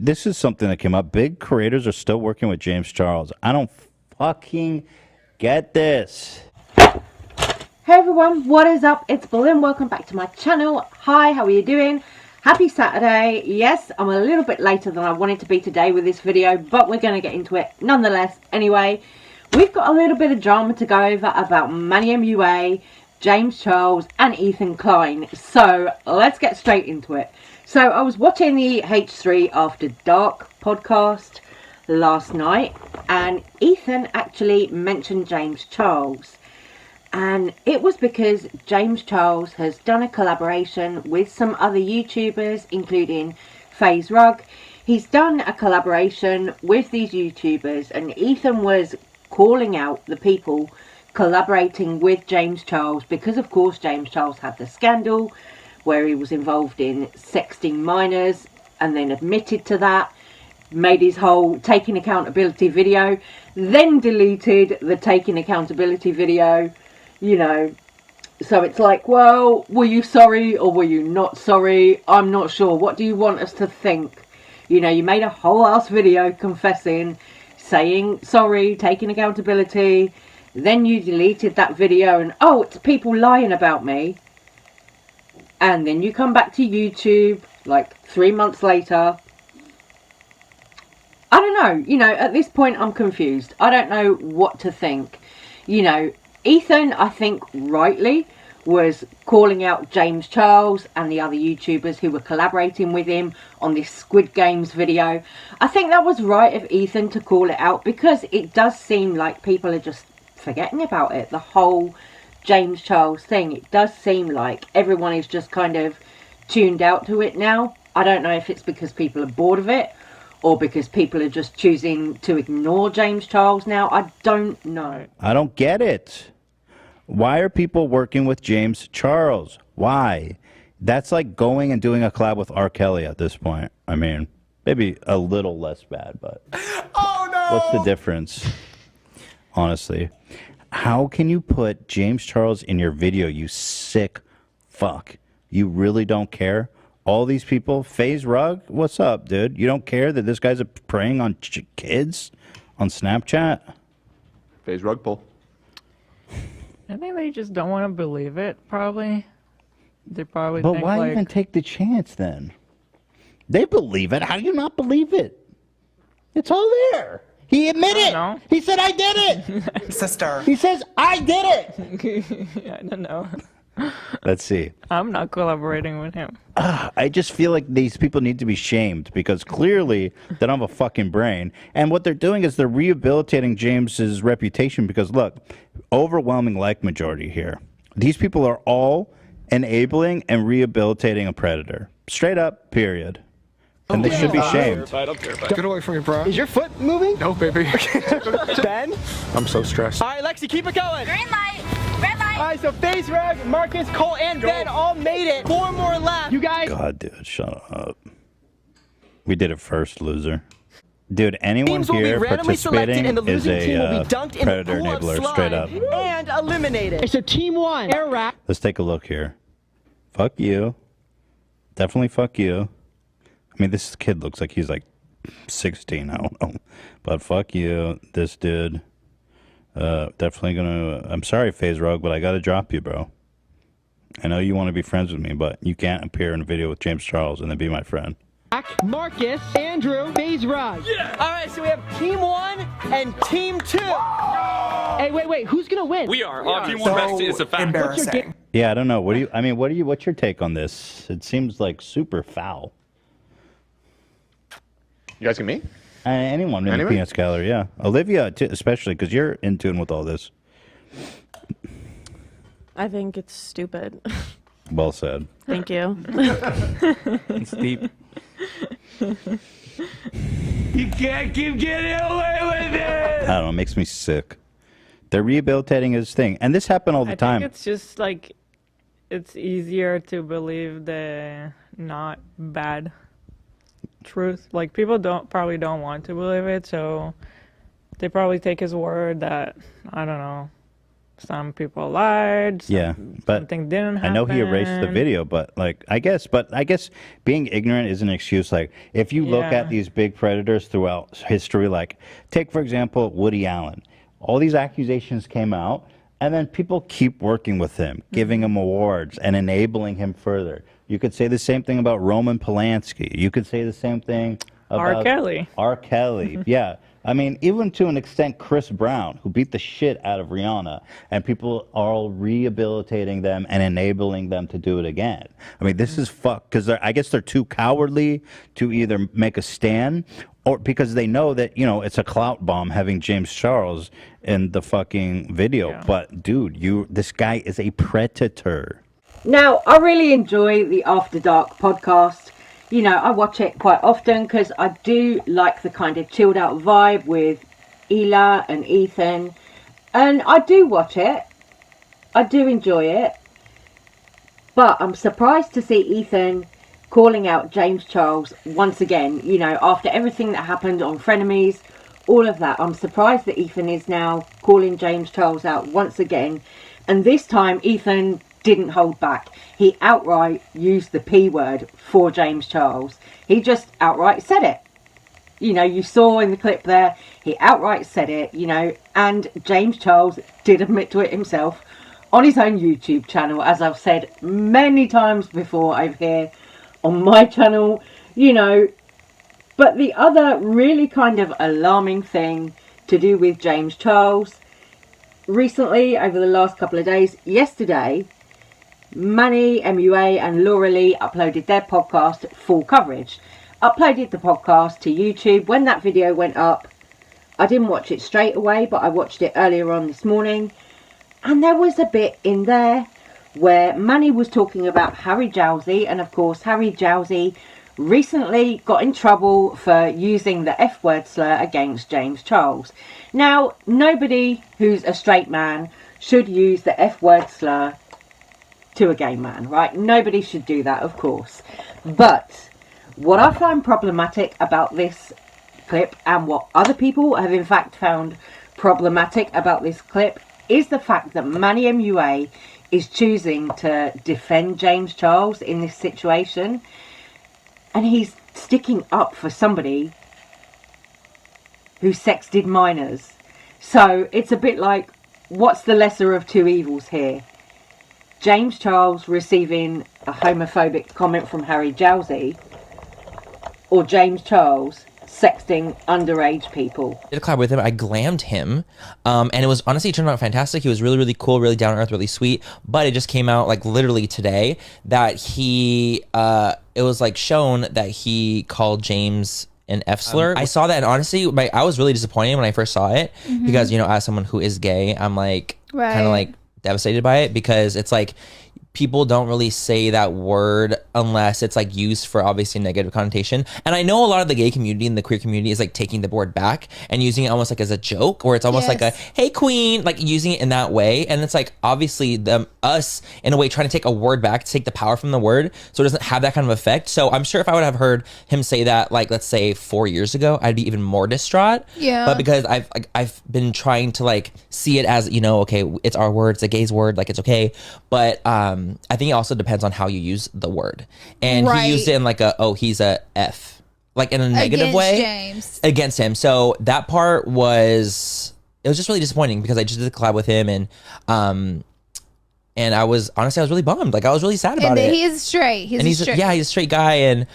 this is something that came up. Big creators are still working with James Charles. I don't fucking get this. Hey everyone, what is up? It's Berlin. Welcome back to my channel. Hi, how are you doing? Happy Saturday. Yes, I'm a little bit later than I wanted to be today with this video, but we're going to get into it nonetheless. Anyway, we've got a little bit of drama to go over about MANNY MUA, James Charles and Ethan Klein. So let's get straight into it. So I was watching the H3 After Dark podcast last night, and Ethan actually mentioned James Charles. And it was because James Charles has done a collaboration with some other YouTubers, including FaZe Rug. He's done a collaboration with these YouTubers, and Ethan was calling out the people collaborating with James Charles because, of course, James Charles had the scandal where he was involved in sexting minors and then admitted to that, made his whole taking accountability video, then deleted the taking accountability video. You know, so it's like, well, were you sorry or were you not sorry? I'm not sure. What do you want us to think? You know, you made a whole ass video confessing, saying sorry, taking accountability. Then you deleted that video and, oh, it's people lying about me. And then you come back to YouTube like 3 months later. I don't know. You know, at this point I'm confused. I don't know what to think. You know, Ethan, I think rightly, was calling out James Charles and the other YouTubers who were collaborating with him on this Squid Games video. I think that was right of Ethan to call it out because it does seem like people are just forgetting about it. The whole James Charles thing. It does seem like everyone is just kind of tuned out to it now. I don't know if it's because people are bored of it or because people are just choosing to ignore James Charles now. I don't know. I don't get it. Why are people working with James Charles? Why? That's like going and doing a collab with R. Kelly at this point. I mean, maybe a little less bad, but oh no! What's the difference? Honestly, how can you put James Charles in your video, you sick fuck? You really don't care? All these people, FaZe Rug, what's up, dude? You don't care that this guy's preying on kids on Snapchat? FaZe Rug pull. I think they just don't want to believe it, probably. They probably But think, why like, even take the chance then? They believe it. How do you not believe it? It's all there. He admitted it. He said, I did it. Sister. He says, I did it. I don't know. Let's see. I'm not collaborating with him. I just feel like these people need to be shamed because clearly they don't have a fucking brain. And what they're doing is they're rehabilitating James's reputation because, look, overwhelming like majority here. These people are all enabling and rehabilitating a predator. Straight up, period. And they should be shamed. Get away from me, bro. Is your foot moving? No, baby. Ben? I'm so stressed. All right, Lexi, keep it going. Green light. Red light. All right, so FaZe Rug, Marcus, Cole, and Ben all made it. 4 more left. You guys. God, dude, shut up. We did it first, loser. Dude, anyone Teams will be here randomly selected, participating and the is losing team will a be dunked in predator the pool of enabler, slime straight up. and eliminated. So team 1, air rack. Let's take a look here. Fuck you. Definitely fuck you. I mean, this kid looks like he's like 16, I don't know. But fuck you, this dude. Definitely gonna... I'm sorry, FaZe Rug, but I gotta drop you, bro. I know you want to be friends with me, but you can't appear in a video with James Charles and then be my friend. Marcus, Andrew, FaZe Rug. Yeah. All right, so we have team 1 and team 2. Hey, wait, who's gonna win? We are. Team 1 best is a fact. Embarrassing. Yeah, I don't know. What's your take on this? It seems like super foul. You guys get me? Anyone in the Peanuts gallery, yeah. Olivia, especially, because you're in tune with all this. I think it's stupid. Well said. Thank you. It's deep. You can't keep getting away with it! I don't know, it makes me sick. They're rehabilitating his thing. And this happened all the time. I think it's just like, it's easier to believe the not bad truth. Like, people probably don't want to believe it, so they probably take his word that, I don't know, some people lied. Yeah, but something didn't happen. I know he erased the video, but like I guess being ignorant is an excuse. Like if you look Yeah. at these big predators throughout history, like take for example Woody Allen. All these accusations came out, and then people keep working with him, giving him awards and enabling him further. You could say the same thing about Roman Polanski. You could say the same thing about R. Kelly. R. Kelly, yeah. I mean, even to an extent, Chris Brown, who beat the shit out of Rihanna, and people are all rehabilitating them and enabling them to do it again. I mean, this is fucked, because I guess they're too cowardly to either make a stand, or because they know that, you know, it's a clout bomb having James Charles in the fucking video. Yeah. But, dude, this guy is a predator. Now, I really enjoy the After Dark podcast. You know, I watch it quite often because I do like the kind of chilled out vibe with Ela and Ethan. And I do watch it. I do enjoy it. But I'm surprised to see Ethan calling out James Charles once again. You know, after everything that happened on Frenemies, all of that. I'm surprised that Ethan is now calling James Charles out once again. And this time, Ethan didn't hold back. He outright used the P word for James Charles. He just outright said it. You know, you saw in the clip there, he outright said it, you know, and James Charles did admit to it himself on his own YouTube channel, as I've said many times before over here on my channel, you know. But the other really kind of alarming thing to do with James Charles, recently, over the last couple of days, yesterday, MANNY, MUA and Laura Lee uploaded their podcast, Full Coverage. Uploaded the podcast to YouTube. When that video went up, I didn't watch it straight away, but I watched it earlier on this morning. And there was a bit in there where MANNY was talking about Harry Jowsey. And of course, Harry Jowsey recently got in trouble for using the F-word slur against James Charles. Now, nobody who's a straight man should use the F-word slur to a gay man, right? Nobody should do that, of course. But what I find problematic about this clip, and what other people have in fact found problematic about this clip, is the fact that MANNY MUA is choosing to defend James Charles in this situation. And he's sticking up for somebody who sexted minors. So it's a bit like, what's the lesser of two evils here? James Charles receiving a homophobic comment from Harry Jowsey, or James Charles sexting underage people? I did a collab with him. I glammed him, and it was honestly turned out fantastic. He was really, really cool, really down to earth, really sweet. But it just came out like literally today that he, it was like shown that he called James an F slur. I saw that, and honestly, I was really disappointed when I first saw it because, you know, as someone who is gay, I'm like kind of like devastated by it, because it's like people don't really say that word unless it's like used for obviously negative connotation. And I know a lot of the gay community and the queer community is like taking the word back and using it almost like as a joke, or it's almost like a, hey queen, like using it in that way. And it's like obviously us in a way trying to take a word back, to take the power from the word so it doesn't have that kind of effect. So I'm sure if I would have heard him say that, like, let's say 4 years ago, I'd be even more distraught. Yeah. But because I've been trying to like see it as, you know, okay, it's our word, it's a gay's word, like it's okay. But I think it also depends on how you use the word. And he used it in like he's a F, like in a negative way James. Against him. So that part was just really disappointing, because I just did a collab with him, and I was really bummed. Like I was really sad about it. He is straight. He's a straight guy, and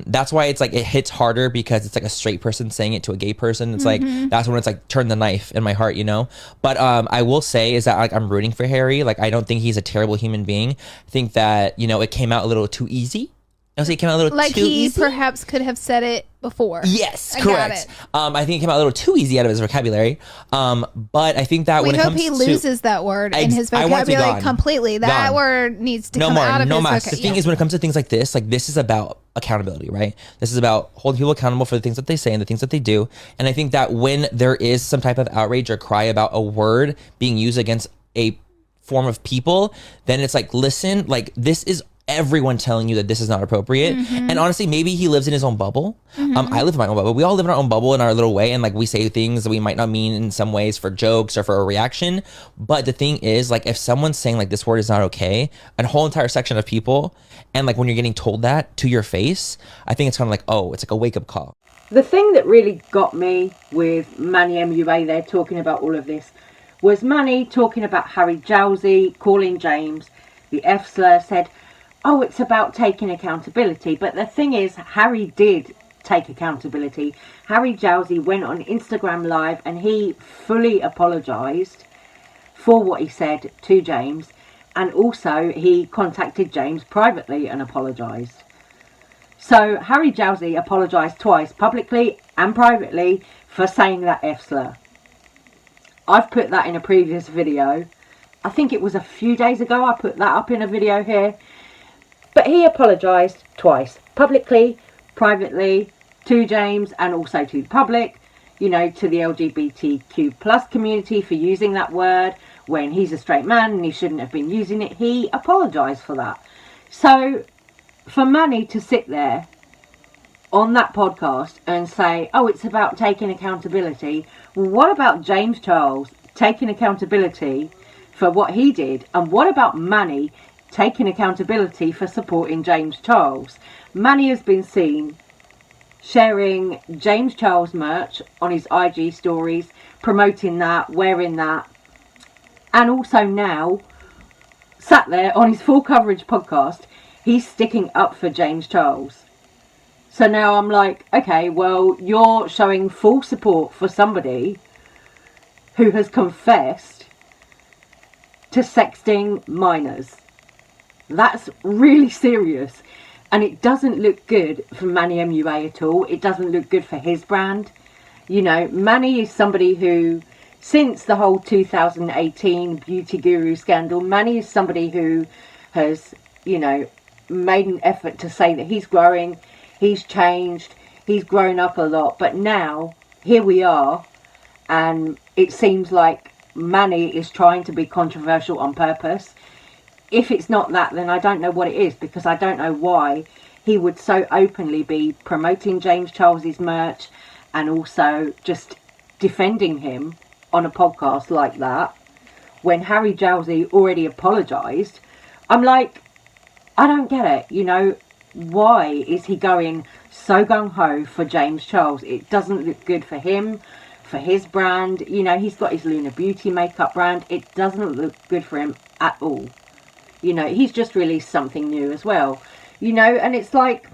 that's why it's like it hits harder, because it's like a straight person saying it to a gay person. It's like that's when it's like turn the knife in my heart, you know. But I will say is that like I'm rooting for Harry. Like I don't think he's a terrible human being. I think that, you know, it came out a little too easy. I was like, it came out a little like too he easy. Perhaps could have said it before. Yes, I correct. I think it came out a little too easy out of his vocabulary. But I think that when it comes to, we hope he loses that word in his vocabulary completely. That word needs to come out of his vocabulary. The thing is, when it comes to things like this is about accountability, right? This is about holding people accountable for the things that they say and the things that they do. And I think that when there is some type of outrage or cry about a word being used against a form of people, then it's like, listen, like this is everyone telling you that this is not appropriate. And honestly, maybe he lives in his own bubble. I live in my own bubble. We all live in our own bubble in our little way, and like we say things that we might not mean in some ways for jokes or for a reaction. But the thing is, like, if someone's saying like this word is not okay, a whole entire section of people, and like when you're getting told that to your face, I think it's kind of like, oh, it's like a wake up call. The thing that really got me with MANNY MUA there talking about all of this was MANNY talking about Harry Jowsey calling James the F slur, said, oh, it's about taking accountability. But the thing is, Harry did take accountability. Harry Jowsey went on Instagram Live and he fully apologised for what he said to James, and also he contacted James privately and apologised. So Harry Jowsey apologised twice, publicly and privately, for saying that F slur. I've put that in a previous video. I think it was a few days ago I put that up in a video here. But he apologised twice, publicly, privately, to James and also to the public, you know, to the LGBTQ plus community for using that word when he's a straight man and he shouldn't have been using it. He apologised for that. So for MANNY to sit there on that podcast and say, oh, it's about taking accountability. Well, what about James Charles taking accountability for what he did? And what about MANNY taking accountability for supporting James Charles? MANNY has been seen sharing James Charles merch on his IG stories, promoting that, wearing that, and also now sat there on his Full Coverage podcast, he's sticking up for James Charles. So now I'm like, okay, well, you're showing full support for somebody who has confessed to sexting minors. That's really serious. And it doesn't look good for MANNY MUA at all. It doesn't look good for his brand. You know, MANNY is somebody who, since the whole 2018 beauty guru scandal, MANNY is somebody who has, you know, made an effort to say that he's growing, he's changed, he's grown up a lot. But now, here we are, and it seems like MANNY is trying to be controversial on purpose. If it's not that, then I don't know what it is, because I don't know why he would so openly be promoting James Charles's merch and also just defending him on a podcast like that when Harry Jowsey already apologised. I'm like, I don't get it, you know. Why is he going so gung-ho for James Charles? It doesn't look good for him, for his brand. You know, he's got his Luna Beauty makeup brand. It doesn't look good for him at all. You know, he's just released something new as well. You know, and it's like,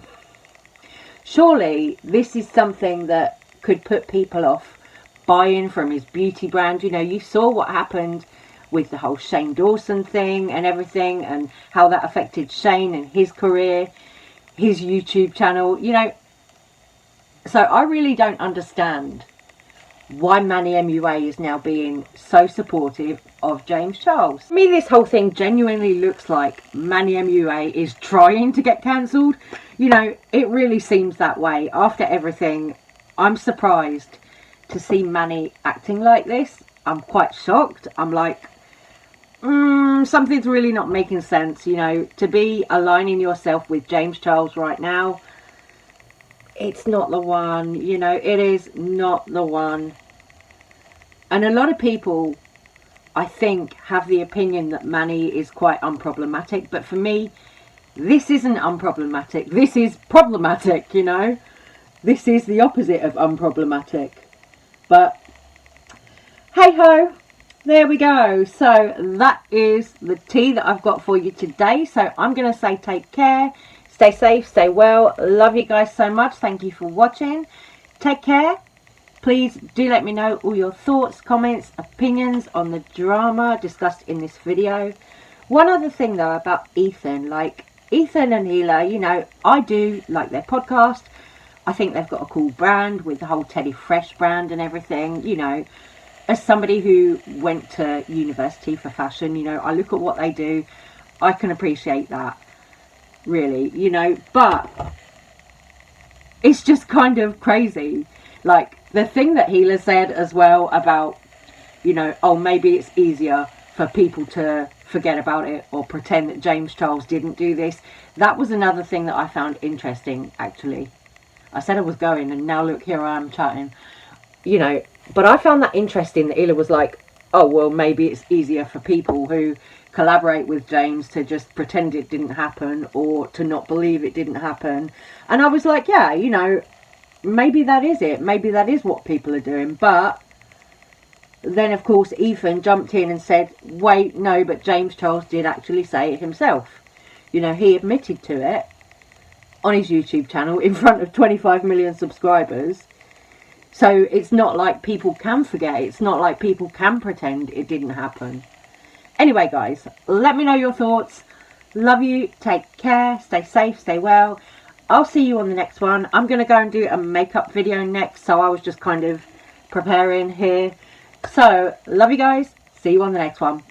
surely this is something that could put people off buying from his beauty brand. You know, you saw what happened with the whole Shane Dawson thing and everything, and how that affected Shane and his career, his YouTube channel, you know. So I really don't understand why MANNY MUA is now being so supportive of James Charles. To me, this whole thing genuinely looks like MANNY MUA is trying to get cancelled. You know, it really seems that way. After everything, I'm surprised to see MANNY acting like this. I'm quite shocked. I'm like, something's really not making sense, you know, to be aligning yourself with James Charles right now. It's not the one, you know, it is not the one. And a lot of people, I think, have the opinion that MANNY is quite unproblematic. But for me, this isn't unproblematic. This is problematic, you know. This is the opposite of unproblematic. But, hey-ho, there we go. So that is the tea that I've got for you today. So I'm going to say take care. Stay safe, stay well. Love you guys so much. Thank you for watching. Take care. Please do let me know all your thoughts, comments, opinions on the drama discussed in this video. One other thing though about Ethan, like Ethan and Hila, you know, I do like their podcast. I think they've got a cool brand with the whole Teddy Fresh brand and everything, you know. As somebody who went to university for fashion, you know, I look at what they do. I can appreciate that, really, you know. But it's just kind of crazy. Like, the thing that Hila said as well about, you know, oh, maybe it's easier for people to forget about it or pretend that James Charles didn't do this. That was another thing that I found interesting, actually. I said I was going, and now look, here I am chatting. You know, but I found that interesting that Ila was like, oh, well, maybe it's easier for people who collaborate with James to just pretend it didn't happen or to not believe it didn't happen. And I was like, yeah, you know, maybe that is it. Maybe that is what people are doing. But then, of course, Ethan jumped in and said, wait, no, but James Charles did actually say it himself. You know, he admitted to it on his YouTube channel in front of 25 million subscribers. So it's not like people can forget. It's not like people can pretend it didn't happen. Anyway, guys, let me know your thoughts. Love you. Take care. Stay safe. Stay well. I'll see you on the next one. I'm going to go and do a makeup video next. So I was just kind of preparing here. So, love you guys. See you on the next one.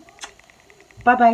Bye-bye.